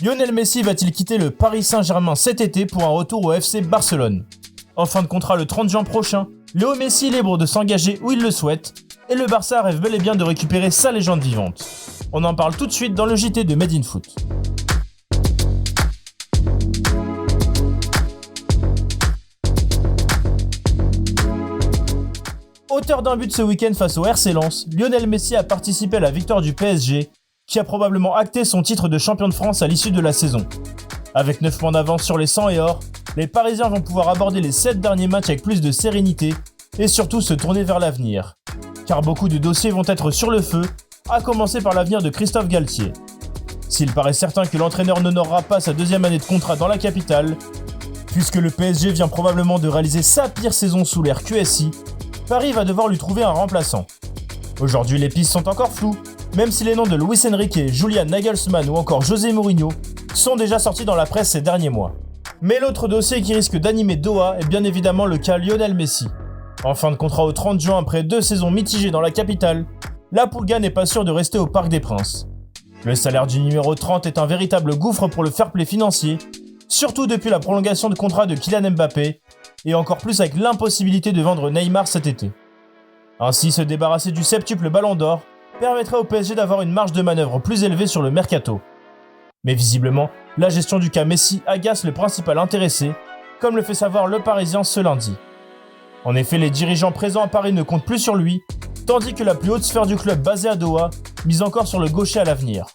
Lionel Messi va-t-il quitter le Paris Saint-Germain cet été pour un retour au FC Barcelone ? En fin de contrat le 30 juin prochain, Léo Messi est libre de s'engager où il le souhaite, et le Barça rêve bel et bien de récupérer sa légende vivante. On en parle tout de suite dans le JT de Made in Foot. Auteur d'un but ce week-end face au RC Lens, Lionel Messi a participé à la victoire du PSG, qui a probablement acté son titre de champion de France à l'issue de la saison. Avec 9 points d'avance sur les 100 et or, les Parisiens vont pouvoir aborder les 7 derniers matchs avec plus de sérénité et surtout se tourner vers l'avenir. Car beaucoup de dossiers vont être sur le feu, à commencer par l'avenir de Christophe Galtier. S'il paraît certain que l'entraîneur n'honorera pas sa deuxième année de contrat dans la capitale, puisque le PSG vient probablement de réaliser sa pire saison sous l'ère QSI, Paris va devoir lui trouver un remplaçant. Aujourd'hui, les pistes sont encore floues, même si les noms de Luis Enrique, Julian Nagelsmann ou encore José Mourinho sont déjà sortis dans la presse ces derniers mois. Mais l'autre dossier qui risque d'animer Doha est bien évidemment le cas Lionel Messi. En fin de contrat au 30 juin après 2 saisons mitigées dans la capitale, la Pulga n'est pas sûre de rester au Parc des Princes. Le salaire du numéro 30 est un véritable gouffre pour le fair play financier, surtout depuis la prolongation de contrat de Kylian Mbappé, et encore plus avec l'impossibilité de vendre Neymar cet été. Ainsi, se débarrasser du septuple Ballon d'Or permettrait au PSG d'avoir une marge de manœuvre plus élevée sur le mercato. Mais visiblement, la gestion du cas Messi agace le principal intéressé, comme le fait savoir Le Parisien ce lundi. En effet, les dirigeants présents à Paris ne comptent plus sur lui, tandis que la plus haute sphère du club basée à Doha mise encore sur le gaucher à l'avenir.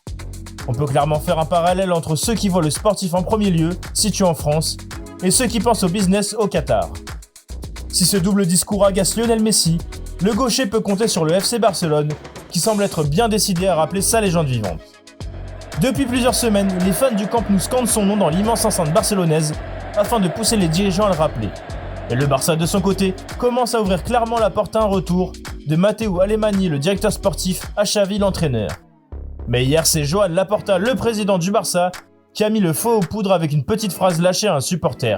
On peut clairement faire un parallèle entre ceux qui voient le sportif en premier lieu, situé en France, et ceux qui pensent au business au Qatar. Si ce double discours agace Lionel Messi, le gaucher peut compter sur le FC Barcelone, qui semble être bien décidé à rappeler sa légende vivante. Depuis plusieurs semaines, les fans du Camp Nou scandent son nom dans l'immense enceinte barcelonaise afin de pousser les dirigeants à le rappeler. Et le Barça de son côté commence à ouvrir clairement la porte à un retour de Matteo Alemany, le directeur sportif, à Xavi, l'entraîneur. Mais hier, c'est Joan Laporta, le président du Barça, qui a mis le feu aux poudres avec une petite phrase lâchée à un supporter.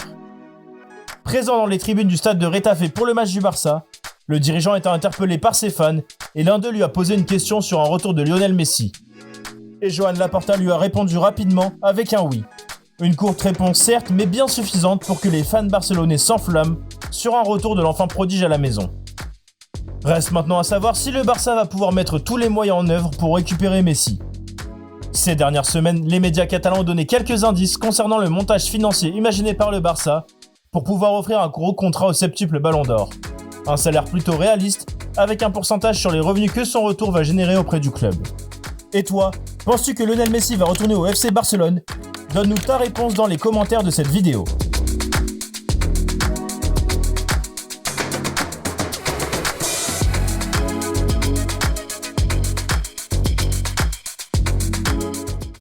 Présent dans les tribunes du stade de Retafe pour le match du Barça, le dirigeant est interpellé par ses fans et l'un d'eux lui a posé une question sur un retour de Lionel Messi. Et Joan Laporta lui a répondu rapidement avec un oui. Une courte réponse certes, mais bien suffisante pour que les fans barcelonais s'enflamment sur un retour de l'enfant prodige à la maison. Reste maintenant à savoir si le Barça va pouvoir mettre tous les moyens en œuvre pour récupérer Messi. Ces dernières semaines, les médias catalans ont donné quelques indices concernant le montage financier imaginé par le Barça pour pouvoir offrir un gros contrat au septuple Ballon d'Or. Un salaire plutôt réaliste, avec un pourcentage sur les revenus que son retour va générer auprès du club. Et toi, penses-tu que Lionel Messi va retourner au FC Barcelone ? Donne-nous ta réponse dans les commentaires de cette vidéo.